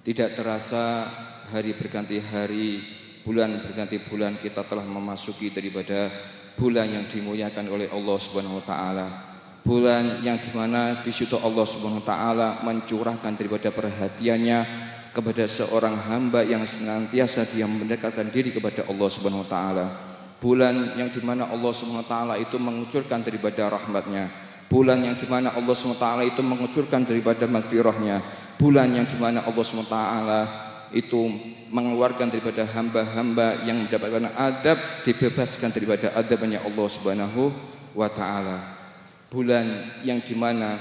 Tidak terasa hari berganti hari, bulan berganti bulan, kita telah memasuki daripada bulan yang dimuliakan oleh Allah Subhanahu wa taala. Bulan yang dimana di situ Allah Subhanahu wa taala mencurahkan daripada perhatiannya kepada seorang hamba yang senantiasa dia mendekatkan diri kepada Allah Subhanahu wa taala. Bulan yang dimana Allah Subhanahu wa taala itu mengucurkan daripada rahmatnya. Bulan yang dimana Allah Subhanahu wa taala itu mengucurkan daripada maghfirahnya. Bulan yang dimana Allah Subhanahu wa taala itu mengeluarkan daripada hamba-hamba yang mendapatkan adab, dibebaskan daripada adabnya Allah Subhanahu wa taala. Bulan yang dimana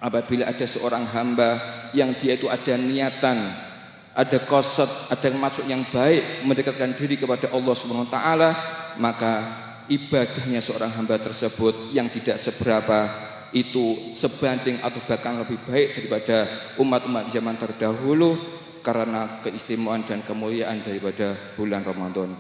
apabila ada seorang hamba yang dia itu ada niatan, ada qasad, ada maksud yang baik mendekatkan diri kepada Allah Subhanahu wa taala, maka ibadahnya seorang hamba tersebut yang tidak seberapa itu sebanding atau bahkan lebih baik daripada umat-umat zaman terdahulu karena keistimewaan dan kemuliaan daripada bulan Ramadan.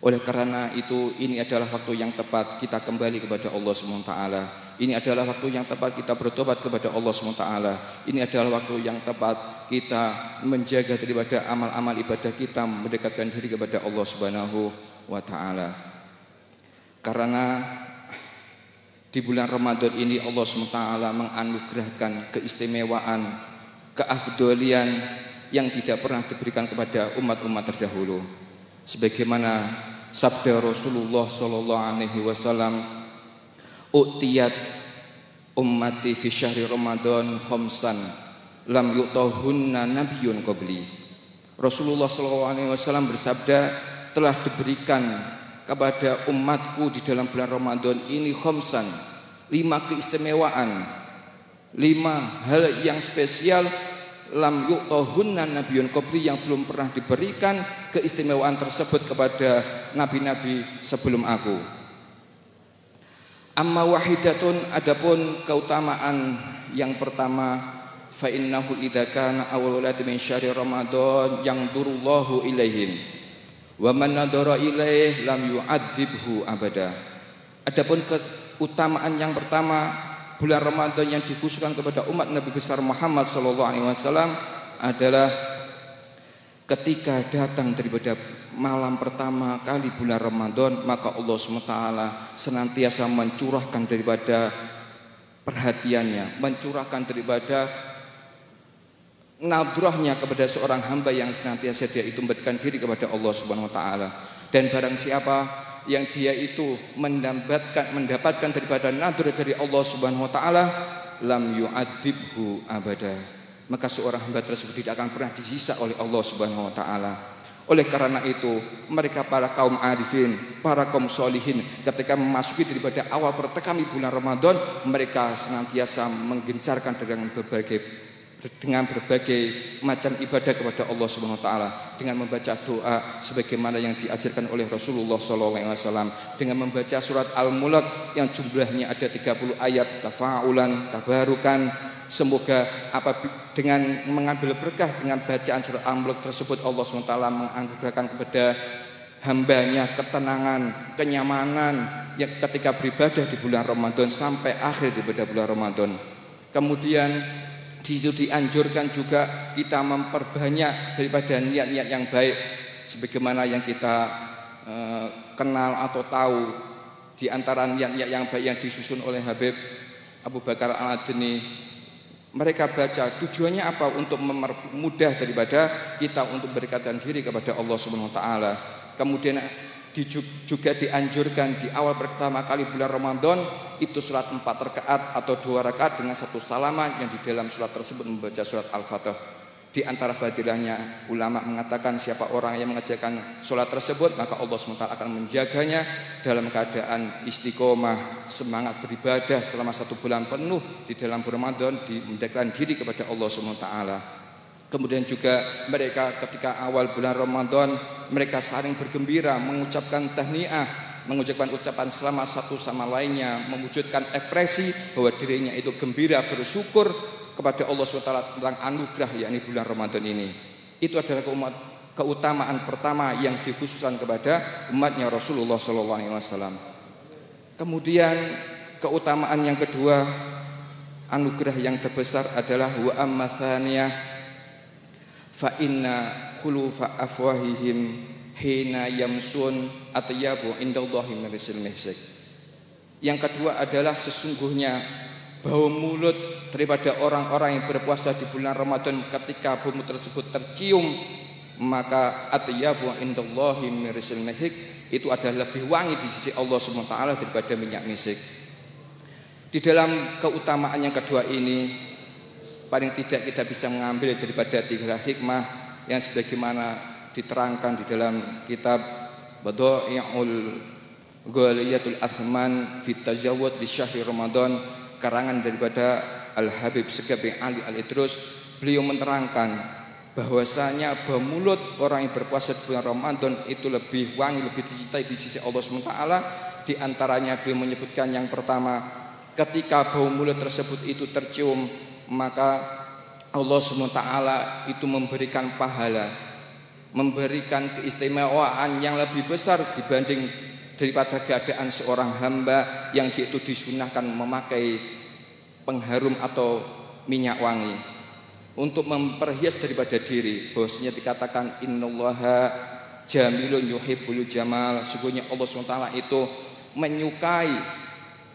Oleh karena itu, ini adalah waktu yang tepat kita kembali kepada Allah Subhanahu wa taala. Ini adalah waktu yang tepat kita bertobat kepada Allah Subhanahu wa taala. Ini adalah waktu yang tepat kita menjaga daripada amal-amal ibadah kita, mendekatkan diri kepada Allah Subhanahu wa taala. Karena di bulan Ramadan ini Allah SWT menganugerahkan keistimewaan, keafdolian yang tidak pernah diberikan kepada umat-umat terdahulu. Sebagaimana sabda Rasulullah SAW, "U'tiyat ummati fi syahri Ramadan khamsan lam yu'tahunna nabiyyun qabli." Rasulullah SAW bersabda, telah diberikan kepada umatku di dalam bulan Ramadan ini khamsan, 5 keistimewaan, 5 hal yang spesial, lam yu'tahunna nabiyyun qabli, yang belum pernah diberikan keistimewaan tersebut kepada nabi-nabi sebelum aku. Amma wahidatun, adapun keutamaan yang pertama, fa innahu idza kana awwalul min syahri Ramadan yang durullahu ilaihim wa man nadara ilaih lam yu'adzibhu abada. Adapun keutamaan yang pertama, bulan Ramadan yang dikhususkan kepada umat Nabi besar Muhammad sallallahu alaihi wasallam adalah ketika datang daripada malam pertama kali bulan Ramadan, maka Allah SWT senantiasa mencurahkan daripada perhatiannya, mencurahkan daripada nadrahnya kepada seorang hamba yang senantiasa dia itu mendekatkan diri kepada Allah Subhanahu wa taala. Dan barang siapa yang dia itu mendapatkan daripada nadrah dari Allah Subhanahu wa taala, lam yu'adzibhu abada, maka seorang hamba tersebut tidak akan pernah disiksa oleh Allah Subhanahu wa taala. Oleh karena itu, mereka para kaum arifin, para kaum solihin, ketika memasuki daripada awal pertengahan bulan Ramadan, mereka senantiasa menggencarkan dengan berbagai macam ibadah kepada Allah Subhanahu wa taala, dengan membaca doa sebagaimana yang diajarkan oleh Rasulullah sallallahu alaihi wasallam, dengan membaca surat Al-Mulk yang jumlahnya ada 30 ayat, tafa'ulan, tabarukan. Semoga dengan mengambil berkah dengan bacaan surat Al-Mulk tersebut, Allah Subhanahu wa taala menganugerahkan kepada hambanya ketenangan, kenyamanan yang ketika beribadah di bulan Ramadan sampai akhir daripada bulan Ramadan. Kemudian di situ dianjurkan juga kita memperbanyak daripada niat-niat yang baik, sebagaimana yang kita kenal atau tahu di antara niat-niat yang baik yang disusun oleh Habib Abu Bakar Al-Adni. Mereka baca tujuannya apa? Untuk mempermudah daripada kita untuk berdekatan diri kepada Allah Subhanahu wa taala. Kemudian juga dianjurkan di awal pertama kali bulan Ramadan itu surat 4 rakaat atau 2 rakaat dengan 1 salaman, yang di dalam surat tersebut membaca surat Al-Fatihah. Di antara fadilahnya, ulama mengatakan siapa orang yang mengerjakan sholat tersebut, maka Allah SWT akan menjaganya dalam keadaan istiqomah, semangat beribadah selama 1 bulan penuh di dalam Ramadan, mendekatkan diri kepada Allah SWT. Kemudian juga mereka ketika awal bulan Ramadan, mereka saling bergembira, mengucapkan tahniah, mengucapkan ucapan selamat satu sama lainnya, mewujudkan ekspresi bahwa dirinya itu gembira, bersyukur kepada Allah SWT tentang anugerah yakni bulan Ramadan ini. Itu adalah keutamaan pertama yang dikhususkan kepada umatnya Rasulullah SAW. Kemudian keutamaan yang kedua, anugerah yang terbesar adalah wa amma tsaniyah fa inna khulufa afwahihim hina yamsun atyabu indallahi min risil misik. Yang kedua adalah sesungguhnya bau mulut daripada orang-orang yang berpuasa di bulan Ramadan, ketika bau mulut tersebut tercium, maka atyabu indallahi min risil misik, itu adalah lebih wangi di sisi Allah Subhanahu wa taala daripada minyak misik. Di dalam keutamaan yang kedua ini, paling tidak kita bisa mengambil daripada 3 hikmah yang sebagaimana diterangkan di dalam kitab Badai'ul Ghaliyatul Athman fi Tajawud di Syahri Ramadan, karangan daripada Al-Habib Segaf bin Ali Al-Idrus. Beliau menerangkan bahwasanya bau mulut orang yang berpuasa di bulan Ramadan itu lebih wangi, lebih dicintai di sisi Allah SWT. Di antaranya beliau menyebutkan yang pertama, ketika bau mulut tersebut itu tercium, maka Allah SWT itu memberikan pahala, memberikan keistimewaan yang lebih besar dibanding daripada keadaan seorang hamba yang dia itu disunahkan memakai pengharum atau minyak wangi untuk memperhias daripada diri. Bahwasanya dikatakan innallaha jamilun yuhibbul jamal, sesungguhnya Allah SWT itu menyukai,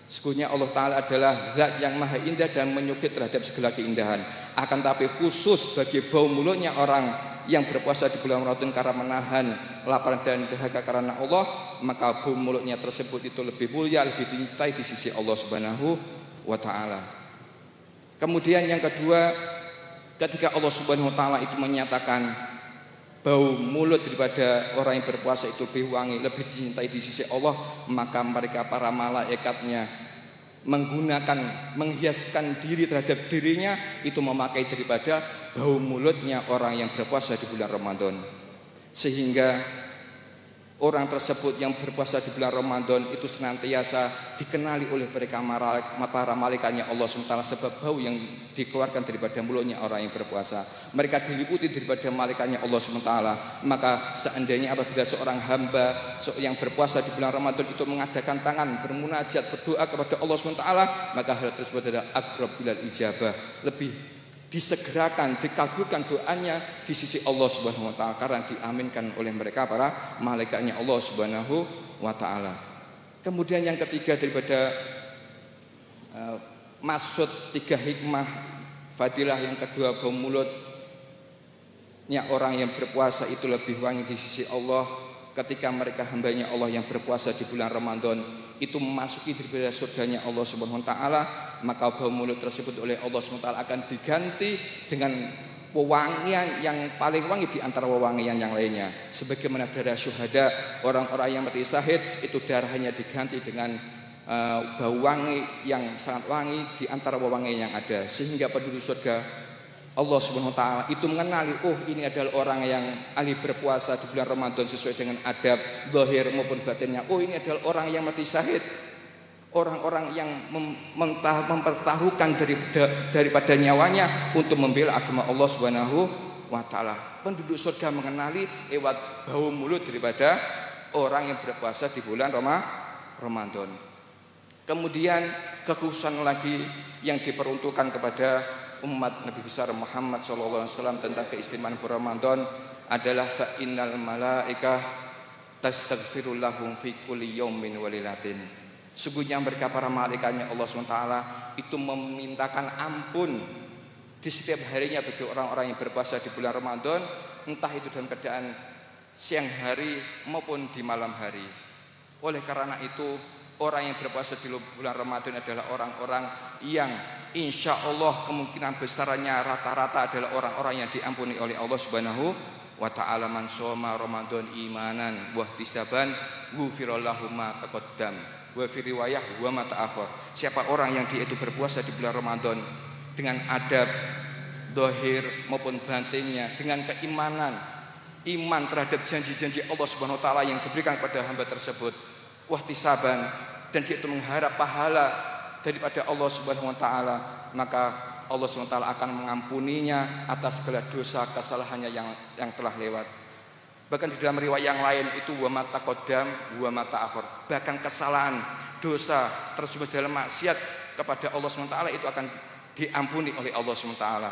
sesungguhnya Allah Ta'ala adalah zat yang maha indah dan menyukai terhadap segala keindahan. Akan tapi khusus bagi bau mulutnya orang yang berpuasa di bulan Ramadan karena menahan lapar dan dahaga karena Allah, maka bau mulutnya tersebut itu lebih mulia, lebih dicintai di sisi Allah Subhanahu wa Ta'ala. Kemudian yang kedua, ketika Allah Subhanahu wa Ta'ala itu menyatakan bau mulut daripada orang yang berpuasa itu lebih wangi, lebih dicintai di sisi Allah, maka mereka para malaikatnya menghiaskan diri terhadap dirinya itu memakai daripada bau mulutnya orang yang berpuasa di bulan Ramadan. Sehingga orang tersebut yang berpuasa di bulan Ramadan itu senantiasa dikenali oleh mereka para malaikatnya Allah SWT, sebab bau yang dikeluarkan daripada mulutnya orang yang berpuasa. Mereka diliputi daripada malaikatnya Allah SWT. Maka seandainya apabila seorang hamba yang berpuasa di bulan Ramadan itu mengadakan tangan, bermunajat, berdoa kepada Allah SWT, maka hal tersebut adalah aqrab ilal ijabah, lebih disegerakan, dikabulkan doanya di sisi Allah Subhanahu wa Ta'ala karena diaminkan oleh mereka para malaikatnya Allah Subhanahu wa Ta'ala. Kemudian yang ketiga daripada maksud 3 hikmah fadilah yang kedua, bau mulutnya orang yang berpuasa itu lebih wangi di sisi Allah ketika mereka hambanya Allah yang berpuasa di bulan Ramadan itu memasuki daripada surganya Allah Subhanahu wa Ta'ala, maka bau mulut tersebut oleh Allah Subhanahu wa Ta'ala akan diganti dengan wewangian yang paling wangi di antara wewangian yang lainnya. Sebagaimana darah syuhada, orang-orang yang mati syahid itu darahnya diganti dengan bau wangi yang sangat wangi di antara wewangian yang ada, sehingga penduduk surga Allah Subhanahu wa Ta'ala itu mengenali, oh ini adalah orang yang ahli berpuasa di bulan Ramadan sesuai dengan adab zahir maupun batinnya. Oh ini adalah orang yang mati syahid, orang-orang yang mempertaruhkan daripada nyawanya untuk membela agama Allah Subhanahu wa Ta'ala. Penduduk surga mengenali lewat bau mulut daripada orang yang berpuasa di bulan Ramadan. Kemudian kekhususan lagi yang diperuntukkan kepada umat Nabi besar Muhammad SAW tentang keistimewaan bulan Ramadan adalah fa innal malaikah tastaghfirul lahum fi kulli yaumin wa lailatin. Sungguhnya mereka para malaikatnya Allah SWT itu memintakan ampun di setiap harinya bagi orang-orang yang berpuasa di bulan Ramadan, entah itu dalam keadaan siang hari maupun di malam hari. Oleh karena itu, orang yang berpuasa di bulan Ramadan adalah orang-orang yang insya Allah kemungkinan besarnya rata-rata adalah orang-orang yang diampuni oleh Allah Subhanahu wa Ta'ala. Man shoma Ramadan imanan wa ihtisaban ghufira lahu ma taqaddam wa fi riwayah wa ma ta'akhir. Siapa orang yang dia itu berpuasa di bulan Ramadan dengan adab zahir maupun batinnya, dengan keimanan, iman terhadap janji-janji Allah Subhanahu wa Ta'ala yang diberikan kepada hamba tersebut, wahtisaban, dan dia itu mengharap pahala daripada Allah Subhanahu wa Ta'ala, maka Allah Subhanahu wa Ta'ala akan mengampuninya atas segala dosa kesalahannya yang telah lewat. Bahkan di dalam riwayat yang lain itu wa ma taqaddam wa ma ta'akhir, bahkan kesalahan, dosa terjebak dalam maksiat kepada Allah Subhanahu wa Ta'ala itu akan diampuni oleh Allah Subhanahu wa Ta'ala.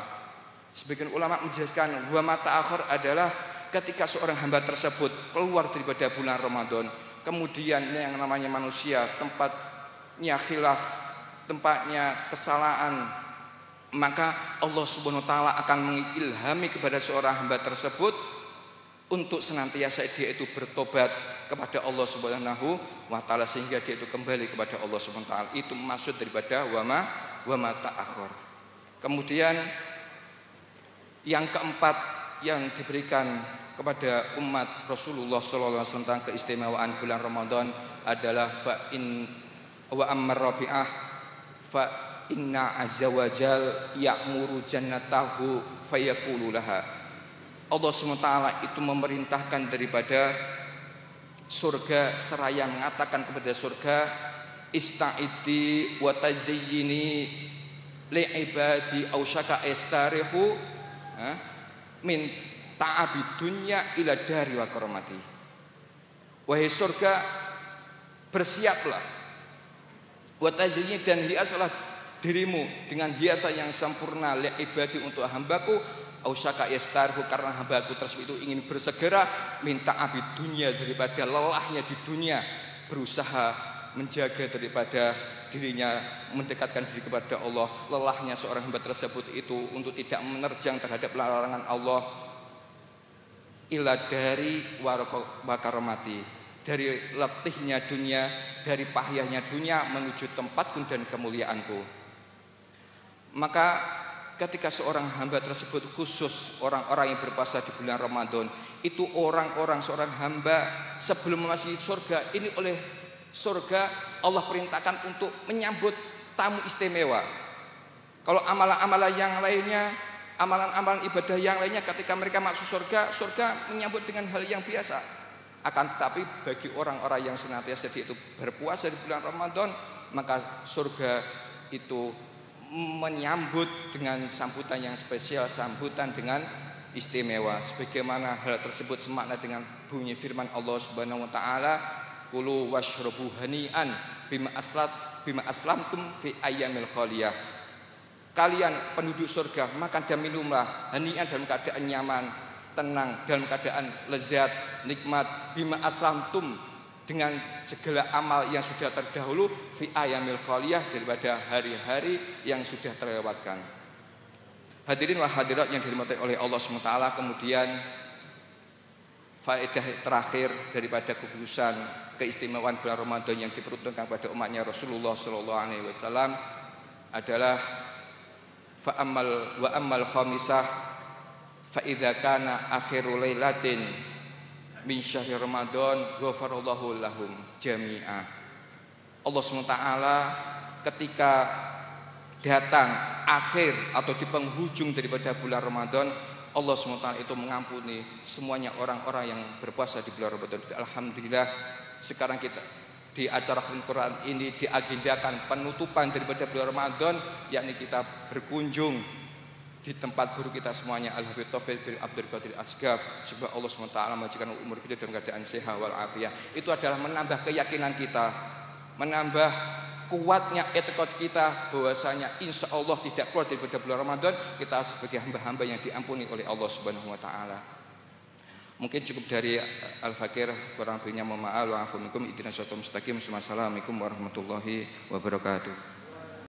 Sebagian ulama menjelaskan wa ma ta'akhir adalah ketika seorang hamba tersebut keluar daripada bulan Ramadan, kemudian yang namanya manusia tempatnya khilaf, tempatnya kesalahan, maka Allah Subhanahu wa taala akan mengilhami kepada seorang hamba tersebut untuk senantiasa dia itu bertobat kepada Allah Subhanahu wa taala sehingga dia itu kembali kepada Allah Subhanahu wa taala. Itu maksud daripada wa ma ta'akhir. Kemudian yang keempat yang diberikan kepada umat Rasulullah sallallahu alaihi wasallam tentang keistimewaan bulan Ramadan adalah fa in wa ammar rabi'ah fa inna azza wajal ya'muru jannatahu fayaqulu laha. Allah SWT itu memerintahkan daripada surga seraya mengatakan kepada surga ista'iddi wa tazayyini li ibadi aw syaka istarihu min ta'abid dunya ila dari wa karamati. Wahai surga, bersiaplah wa tazayyini dan hiaslah dirimu dengan hiasan yang sempurna li ibadi untuk hambaku ausyaka yastarhu karena hambaku tersebut itu ingin bersegera minta abid dunia daripada lelahnya di dunia, berusaha menjaga daripada dirinya mendekatkan diri kepada Allah. Lelahnya seorang hamba tersebut itu untuk tidak menerjang terhadap larangan Allah ila dari wakaromati, dari letihnya dunia, dari payahnya dunia menuju tempatku dan kemuliaanku. Maka ketika seorang hamba tersebut, khusus orang-orang yang berpuasa di bulan Ramadan, itu orang-orang seorang hamba sebelum memasuki surga ini oleh surga Allah perintahkan untuk menyambut tamu istimewa. Kalau amalan-amalan yang lainnya, amalan-amalan ibadah yang lainnya ketika mereka masuk surga, surga menyambut dengan hal yang biasa. Akan tetapi bagi orang-orang yang senantiasa itu berpuasa di bulan Ramadan, maka surga itu menyambut dengan sambutan yang spesial, sambutan dengan istimewa. Sebagaimana hal tersebut semakna dengan bunyi firman Allah Subhanahu wa taala, kulu washrabu hani'an bima aslamtum fi ayyamil khaliyah. Kalian penduduk surga makan dan minumlah hani'an dalam keadaan nyaman, tenang, dalam keadaan lezat, nikmat, bima aslamtum dengan segala amal yang sudah terdahulu fi ayyamil khaliyah daripada hari-hari yang sudah terlewatkan. Hadirin wal hadirat yang dirahmati oleh Allah SWT, kemudian faedah terakhir daripada kekhususan keistimewaan bulan Ramadan yang diperuntukkan kepada umatnya Rasulullah SAW adalah wa ammal khamisah fa idza kana akhirul lailatin min syahri Ramadan ghafarallahu lahum jami'a. Allah SWT ketika datang akhir atau di penghujung daripada bulan Ramadan, Allah SWT itu mengampuni semuanya orang-orang yang berpuasa di bulan Ramadan. Alhamdulillah sekarang kita di acara Quran ini diagendakan penutupan daripada bulan Ramadan, yakni kita berkunjung di tempat guru kita semuanya Al-Habib Taufik bin Abdul Qadir Asgaf. Semoga Allah SWT menjadikan umur kita dalam keadaan sehat wal afiah. Itu adalah menambah keyakinan kita, menambah kuatnya etikot kita bahwasanya insya Allah tidak keluar daripada bulan Ramadan kita sebagai hamba-hamba yang diampuni oleh Allah Subhanahu wa taala. Mungkin cukup dari Al-Fakir, kurang lebihnya mohon maaf. Wa afu minkum ihdinas siratal mustaqim. Wassalamualaikum warahmatullahi wabarakatuh.